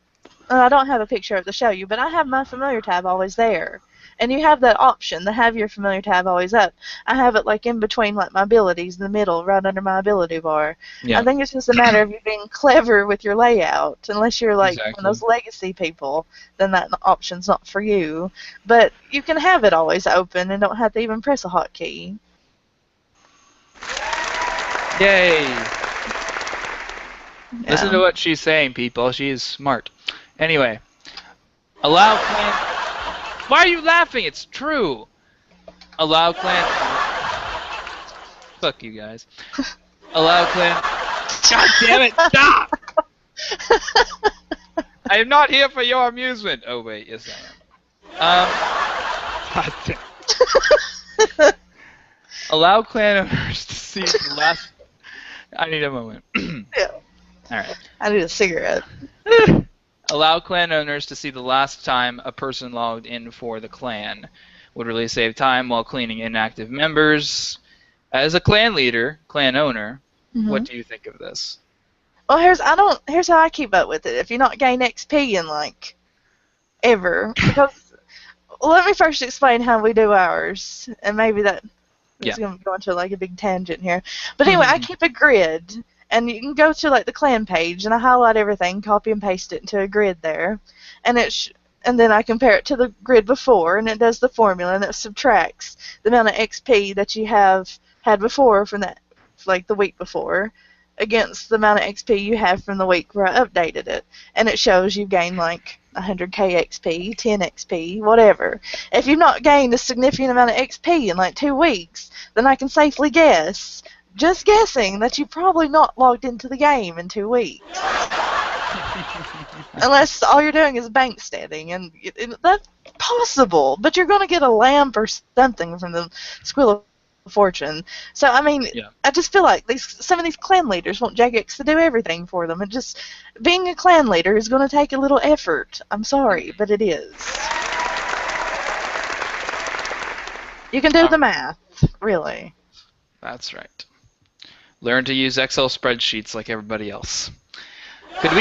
I don't have a picture of it to show you, but I have my familiar tab always there. And you have that option to have your familiar tab always up. I have it like in between like my abilities in the middle, right under my ability bar. Yeah. I think it's just a matter of you being clever with your layout. Unless you're like one of those legacy people, then that option's not for you. But you can have it always open and don't have to even press a hotkey. Yay! Yeah. Listen to what she's saying, people. She is smart. Anyway, allow clan. Why are you laughing? It's true. Allow clan. Fuck you guys. Allow clan. God damn it! Stop. I am not here for your amusement. Oh wait, yes I am. God damn. Allow clan owners to see the last. I need a moment. Yeah. Alright. I need a cigarette. Allow clan owners to see the last time a person logged in for the clan. Would really save time while cleaning inactive members. As a clan leader, clan owner, what do you think of this? Well, here's how I keep up with it. If you're not gain XP in like ever, because let me first explain how we do ours, and maybe that is going to go into like a big tangent here. But anyway, I keep a grid. And you can go to like the clan page, and I highlight everything, copy and paste it into a grid there, and and then I compare it to the grid before, and it does the formula, and it subtracts the amount of XP that you have had before from that, like the week before, against the amount of XP you have from the week where I updated it, and it shows you gained like 100k XP, 10 XP, whatever. If you've not gained a significant amount of XP in like 2 weeks, then I can safely guess. Just guessing that you've probably not logged into the game in 2 weeks. Unless all you're doing is bank standing, and that's possible, but you're going to get a lamp or something from the Squill of Fortune. So, I mean, I just feel like some of these clan leaders want Jagex to do everything for them, and just being a clan leader is going to take a little effort. I'm sorry, but it is. You can do the math, really. That's right. Learn to use Excel spreadsheets like everybody else. Could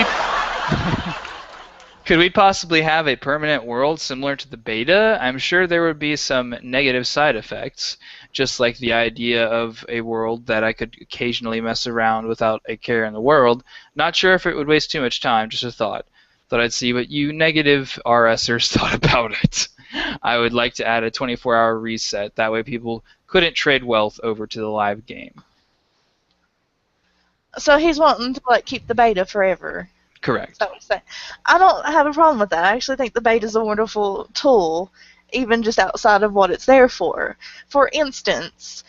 we possibly have a permanent world similar to the beta? I'm sure there would be some negative side effects, just like the idea of a world that I could occasionally mess around without a care in the world. Not sure if it would waste too much time, just a thought. Thought I'd see what you negative RSers thought about it. I would like to add a 24-hour reset. That way people couldn't trade wealth over to the live game. So he's wanting to like keep the beta forever. Correct. I don't have a problem with that. I actually think the beta is a wonderful tool. even just outside of what it's there for. For instance,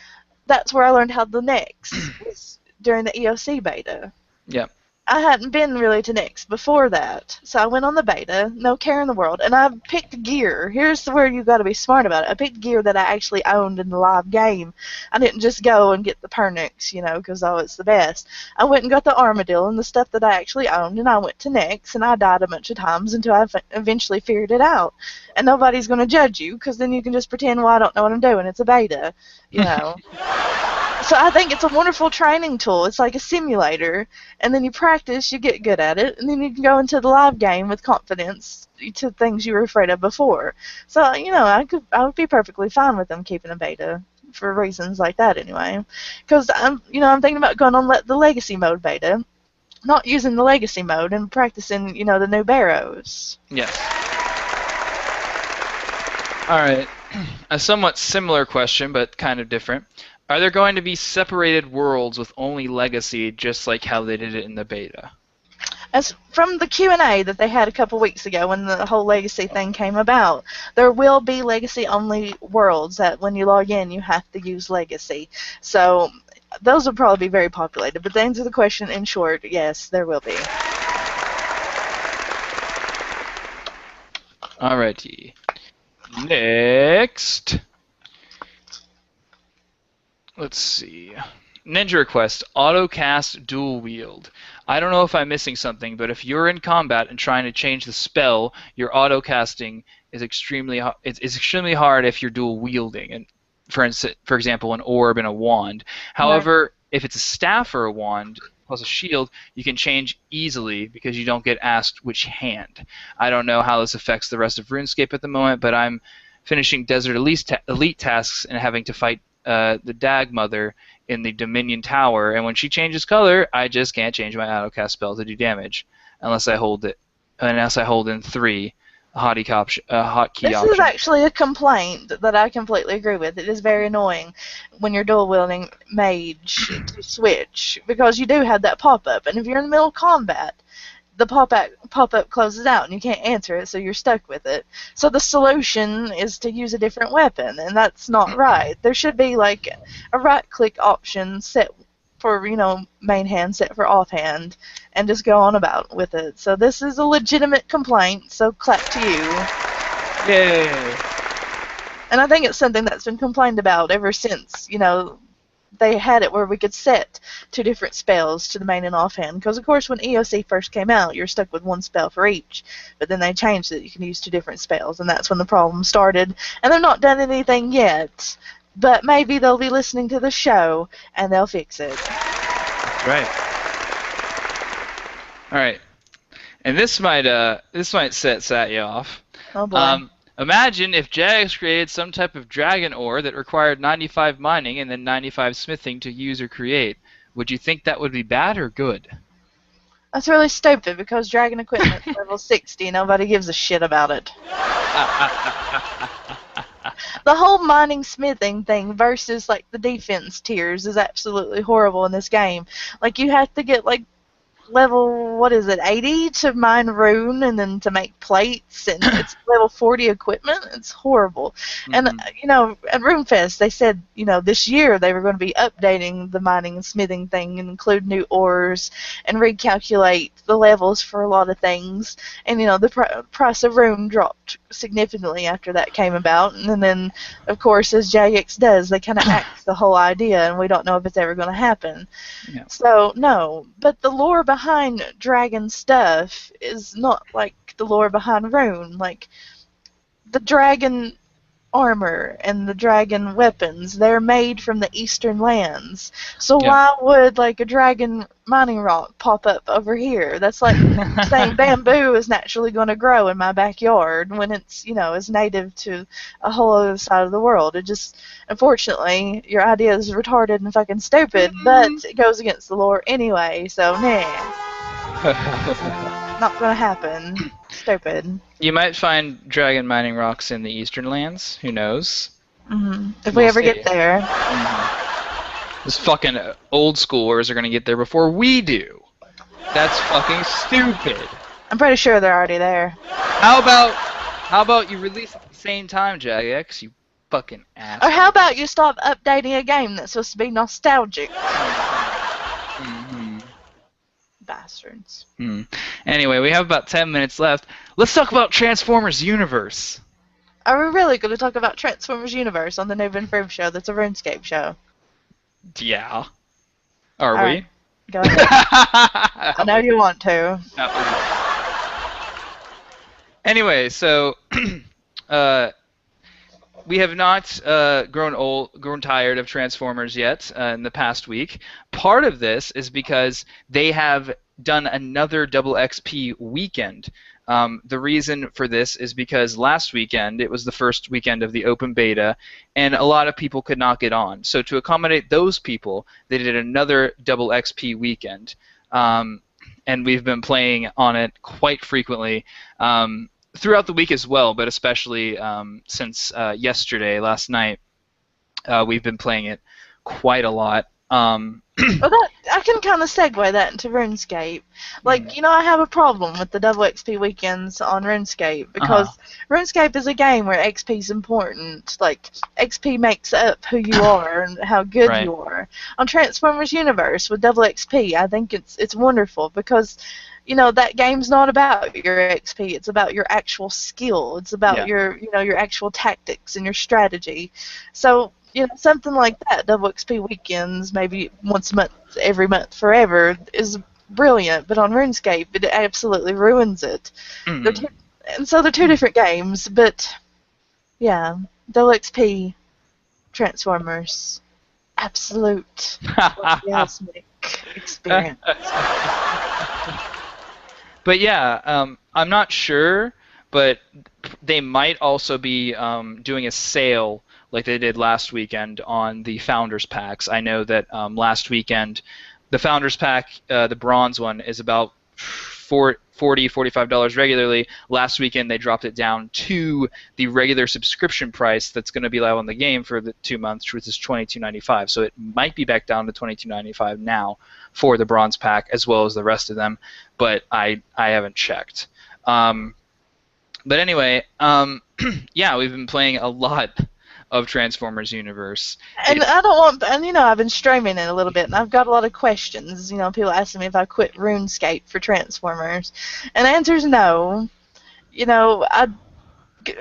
that's where I learned how the Nix was during the EOC beta. Yep. I hadn't been really to Nix before that, so I went on the beta, no care in the world, and I picked gear. Here's where you got to be smart about it. I picked gear that I actually owned in the live game. I didn't just go and get the Pernix, because it's the best. I went and got the Armadillo and the stuff that I actually owned, and I went to Nix, and I died a bunch of times until I eventually figured it out. And nobody's going to judge you, because then you can just pretend, well, I don't know what I'm doing. It's a beta, So I think it's a wonderful training tool. It's like a simulator, and then you practice, you get good at it, and then you can go into the live game with confidence to things you were afraid of before. So I would be perfectly fine with them keeping a beta for reasons like that anyway. Because I'm thinking about going on the legacy mode beta, not using the legacy mode and practicing the new barrows. Yes. All right. A somewhat similar question, but kind of different. Are there going to be separated worlds with only Legacy, just like how they did it in the beta? As from the Q&A that they had a couple weeks ago when the whole Legacy thing came about, there will be Legacy-only worlds that when you log in, you have to use Legacy. So those will probably be very populated. But to answer the question in short, yes, there will be. Alrighty. Next. Let's see. Ninja request, autocast dual wield. I don't know if I'm missing something, but if you're in combat and trying to change the spell, your autocasting is extremely hard if you're dual wielding. And for example, an orb and a wand. However, if it's a staff or a wand plus a shield, you can change easily because you don't get asked which hand. I don't know how this affects the rest of RuneScape at the moment, but I'm finishing Desert Elite tasks and having to fight the Dag Mother in the Dominion Tower, and when she changes color, I just can't change my autocast spell to do damage unless I hold in 3 hotkey option. This is actually a complaint that I completely agree with. It is very annoying when you're dual wielding mage to switch because you do have that pop-up, and if you're in the middle of combat, the pop-up closes out and you can't answer it, so you're stuck with it. So the solution is to use a different weapon, and that's not right. There should be like a right-click option set for main hand, set for offhand, and just go on about with it. So this is a legitimate complaint, so clap to you. Yay! And I think it's something that's been complained about ever since they had it where we could set 2 different spells to the main and offhand. Because, of course, when EOC first came out, you're stuck with 1 spell for each. But then they changed it. You can use 2 different spells, and that's when the problem started. And they've not done anything yet. But maybe they'll be listening to the show, and they'll fix it. That's right. All right. And this might set you off. Oh, boy. Imagine if Jagex created some type of dragon ore that required 95 mining and then 95 smithing to use or create. Would you think that would be bad or good? That's really stupid because dragon equipment's level 60. Nobody gives a shit about it. The whole mining smithing thing versus like the defense tiers is absolutely horrible in this game. Like you have to get like level 80 to mine rune and then to make plates, and it's level 40 equipment. It's horrible. And at RuneFest they said this year they were going to be updating the mining and smithing thing and include new ores and recalculate the levels for a lot of things, and the price of rune dropped significantly after that came about, and then of course as Jagex does, they kind of axed the whole idea, and we don't know if it's ever going to happen. Yeah. So no, but the lore behind dragon stuff is not like the lore behind rune. Like the dragon armor and the dragon weapons, they're made from the eastern lands. So why would like a dragon mining rock pop up over here? That's like saying bamboo is naturally going to grow in my backyard when it's is native to a whole other side of the world. It just, unfortunately, your idea is retarded and fucking stupid, but it goes against the lore anyway, so nah. Not gonna happen. Stupid. You might find dragon mining rocks in the eastern lands. Who knows? If we ever get there. This fucking old schoolers are gonna get there before we do. That's fucking stupid. I'm pretty sure they're already there. How about How about you release at the same time, Jagex? You fucking Or asshole. how about you stop updating a game that's supposed to be nostalgic? Hmm. Bastards. Anyway, we have about 10 minutes left. Let's talk about Transformers Universe. Are we really going to talk about Transformers Universe on the N00b and Fr00b show that's a RuneScape show? Yeah. Are All we? right, go ahead. I know you want to. Anyway, so we have not grown tired of Transformers yet in the past week. Part of this is because they have done another double XP weekend. The reason for this is because last weekend, it was the first weekend of the open beta, and a lot of people could not get on. So to accommodate those people, they did another double XP weekend. And we've been playing on it quite frequently. Throughout the week as well, but especially since yesterday, last night, we've been playing it quite a lot. Well, I can kind of segue that into RuneScape. Like, I have a problem with the double XP weekends on RuneScape because RuneScape is a game where XP is important. Like, XP makes up who you are and how good Right. you are. On Transformers Universe with double XP, I think it's wonderful because that game's not about your XP. It's about your actual skill. It's about your actual tactics and your strategy. So, something like that, double XP weekends, maybe once a month, every month, forever, is brilliant. But on RuneScape, it absolutely ruins it. And so they're two different games, but yeah, double XP, Transformers, absolute orgasmic experience. But yeah, I'm not sure, but they might also be doing a sale like they did last weekend on the Founders Packs. I know that last weekend, the Founders Pack, the bronze one, is about $40, $45 regularly. Last weekend, they dropped it down to the regular subscription price that's going to be live on the game for the 2 months, which is $22.95. So it might be back down to $22.95 now for the bronze pack as well as the rest of them, but I haven't checked. But anyway, yeah, we've been playing a lot of Transformers Universe. And I don't want, and I've been streaming it a little bit, and I've got a lot of questions. People asking me if I quit RuneScape for Transformers, and the answer is no. I've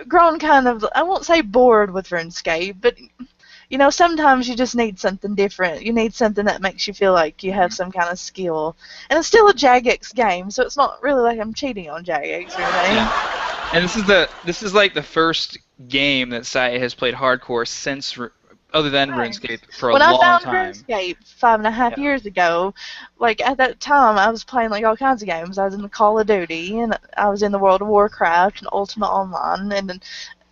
grown kind of, I won't say bored with RuneScape, but sometimes you just need something different. You need something that makes you feel like you have some kind of skill, and it's still a Jagex game, so it's not really like I'm cheating on Jagex or anything. Yeah. And this is like the first game that Sai has played hardcore since, other than RuneScape, for a long time. When I found RuneScape 5.5 years ago, like at that time I was playing like all kinds of games. I was in the Call of Duty, and I was in the World of Warcraft and Ultimate Online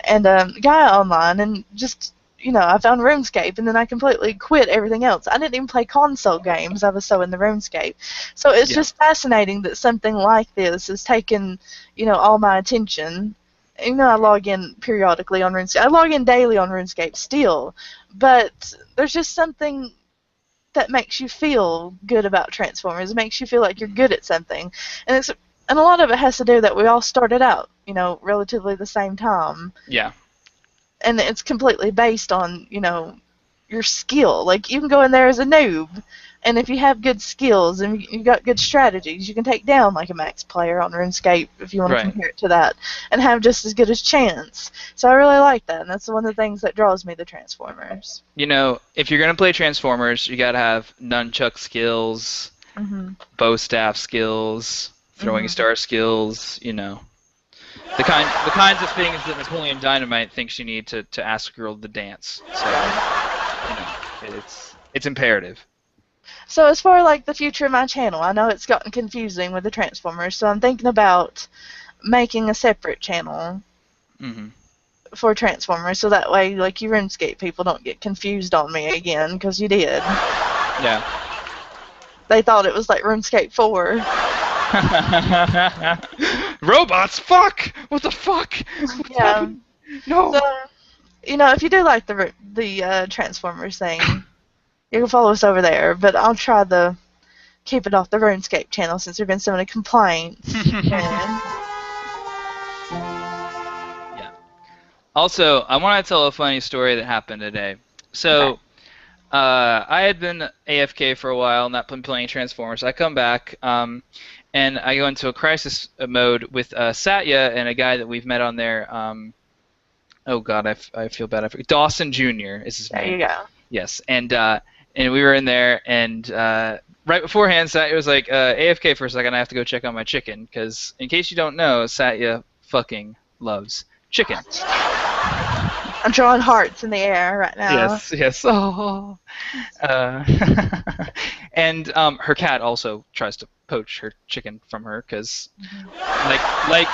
and Gaia Online, and just I found RuneScape, and then I completely quit everything else. I didn't even play console games. I was so in the RuneScape. So it's just fascinating that something like this has taken, all my attention. I log in periodically on RuneScape. I log in daily on RuneScape still, but there's just something that makes you feel good about Transformers. It makes you feel like you're good at something, and a lot of it has to do that we all started out, relatively the same time. Yeah. And it's completely based on, your skill. Like, you can go in there as a noob, and if you have good skills and you got good strategies, you can take down, like, a max player on RuneScape, if you want to compare it to that, and have just as good a chance. So I really like that, and that's one of the things that draws me to Transformers. If you're going to play Transformers, you got to have nunchuck skills, bow staff skills, throwing star skills, The kinds of things that Napoleon Dynamite thinks you need to ask a girl to dance. So, it's imperative. So as far like the future of my channel, I know it's gotten confusing with the Transformers, so I'm thinking about making a separate channel for Transformers, so that way, like, you RuneScape people don't get confused on me again, because you did. Yeah. They thought it was like RuneScape 4. Robots, fuck! What the fuck? Yeah. No. So, if you do like the Transformers thing, you can follow us over there. But I'll try to keep it off the RuneScape channel since there've been so many complaints. Also, I want to tell a funny story that happened today. Okay. So, I had been AFK for a while, not been playing Transformers. I come back, and I go into a crisis mode with Satya and a guy that we've met on there. Oh God, I feel bad. Dawson Jr. is his There name. you go. Yes, and we were in there, and right beforehand, Satya was like, AFK for a second. I have to go check on my chicken, because in case you don't know, Satya fucking loves chicken. I'm drawing hearts in the air right now. Yes, yes. Oh. Uh, and her cat also tries to poach her chicken from her, because like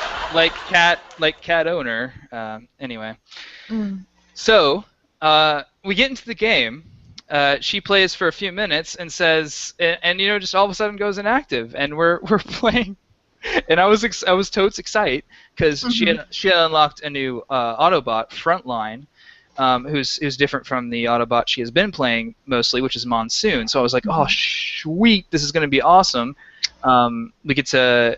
cat owner. Anyway, Mm. so we get into the game. She plays for a few minutes and says, and just all of a sudden goes inactive, and we're playing. And I was totes excited because she had unlocked a new Autobot, Frontline, who's different from the Autobot she has been playing mostly, which is Monsoon. So I was like, oh sweet, this is going to be awesome. We get to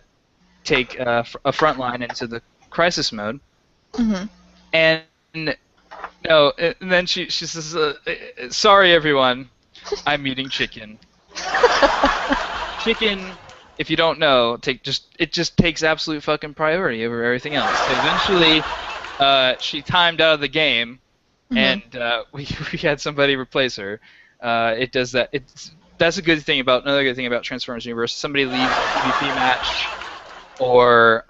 take a Frontline into the crisis mode, and no, and then she says, sorry everyone, I'm eating chicken. Chicken, if you don't know, it just takes absolute fucking priority over everything else. So eventually, she timed out of the game, and we had somebody replace her. It does that. That's another good thing about Transformers Universe. Somebody leaves a PvP match or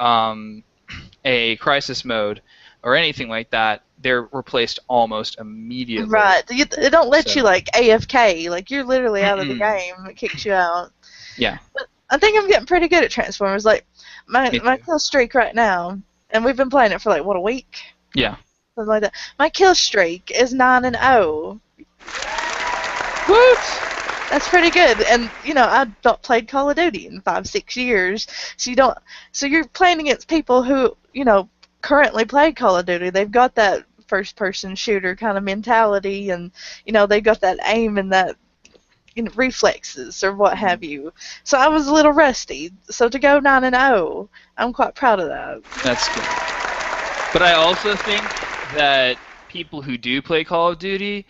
a crisis mode or anything like that, they're replaced almost immediately. Right. It don't let you like AFK. Like you're literally out of the game. It kicks you out. Yeah. But I think I'm getting pretty good at Transformers. Like my kill streak right now, and we've been playing it for like what, a week? Yeah. Something like that. My kill streak is 9-0. Woot! That's pretty good. And I've not played Call of Duty in 5-6 years. So you're playing against people who currently play Call of Duty. They've got that first-person shooter kind of mentality, and they've got that aim and that reflexes or what have you. So I was a little rusty. So to go 9-0, I'm quite proud of that. That's good. But I also think that people who do play Call of Duty,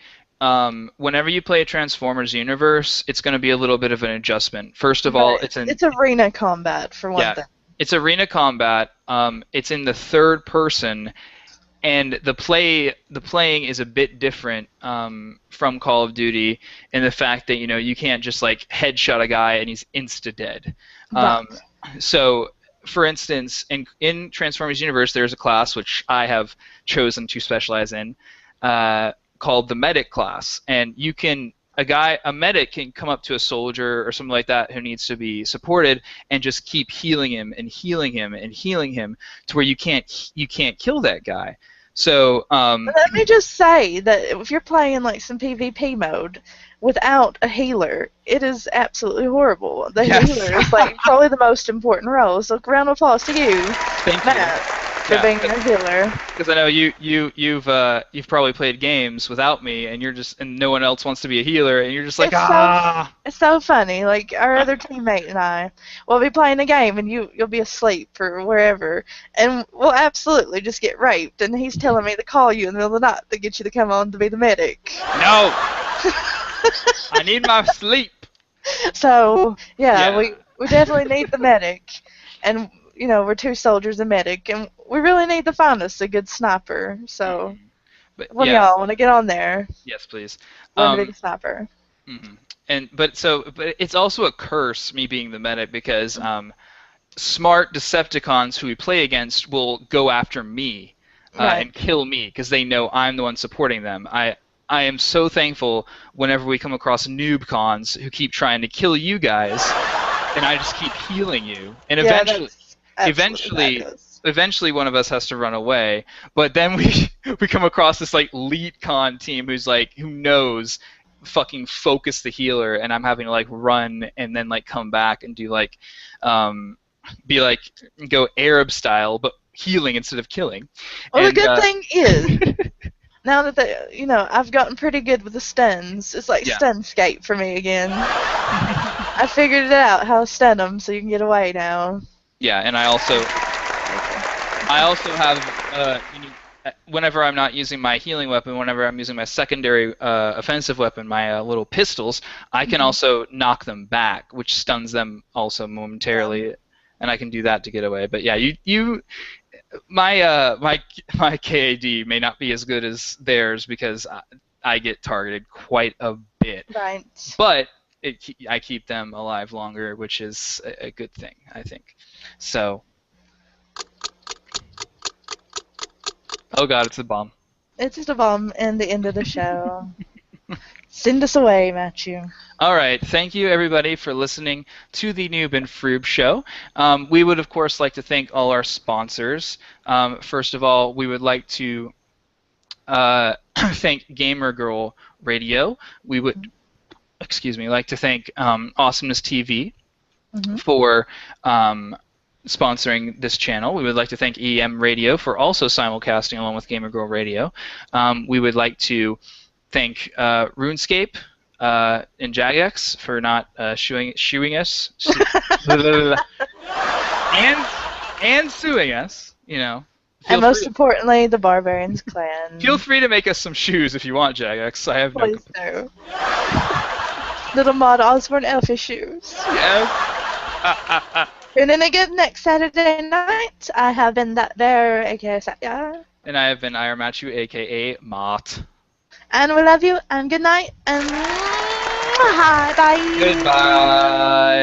whenever you play a Transformers universe, it's going to be a little bit of an adjustment. First of all, it's arena combat for one thing. It's arena combat. It's in the third person, and the playing is a bit different from Call of Duty in the fact that you can't just like headshot a guy and he's insta dead. Right. So, for instance, in Transformers Universe, there's a class which I have chosen to specialize in, called the Medic class, and a medic can come up to a soldier or something like that who needs to be supported and just keep healing him and healing him and healing him to where you can't kill that guy. So let me just say that if you're playing like some PvP mode without a healer, it is absolutely horrible. The healer is like probably the most important role. So round of applause to you, Thank Matt, for being a healer. Because I know you've probably played games without me, and no one else wants to be a healer, and you're just like It's so funny. Like our other teammate and I, we'll be playing a game, and you'll be asleep or wherever, and we'll absolutely just get raped. And he's telling me to call you in the middle of the night to get you to come on to be the medic. No, I need my sleep. So we definitely need the medic, and we're two soldiers and medic, and we really need to find us a good sniper. So, what do y'all want to get on there? Yes, please. Learn to be a sniper. But it's also a curse, me being the medic, because smart Decepticons who we play against will go after me and kill me because they know I'm the one supporting them. I am so thankful whenever we come across noob cons who keep trying to kill you guys, and I just keep healing you, and eventually one of us has to run away, but then we come across this like elite con team who knows fucking focus the healer, and I'm having to like run and then like come back and do like go Arab style but healing instead of killing. Well, the good thing is now that I've gotten pretty good with the stuns. It's like stunscape for me again. I figured it out how to stun them so you can get away now. Yeah, and I also have whenever I'm not using my healing weapon, whenever I'm using my secondary offensive weapon, my little pistols, I can also knock them back, which stuns them also momentarily, and I can do that to get away. But yeah, my KAD may not be as good as theirs because I get targeted quite a bit, Right. but I keep them alive longer, which is a good thing, I think. So, oh god, it's a bomb. It's just a bomb and the end of the show. Send us away, Matthew. All right, thank you everybody for listening to the Noob and Froob show. We would of course like to thank all our sponsors. First of all, we would like to thank Gamer Girl Radio. We would, like to thank Awesomeness TV for sponsoring this channel. We would like to thank EM Radio for also simulcasting along with Gamer Girl Radio. We would like to thank RuneScape and Jagex for not shooing us and suing us. You know. And most importantly, the Barbarians Clan. Feel free to make us some shoes if you want, Jagex. I have no. Please do. Little Maud Osborne Elfish shoes. Yes. And then again next Saturday night, I have been that there, aka Satya. And I have been Iramatchu, aka Mott. And we love you, and good night, and bye. Goodbye.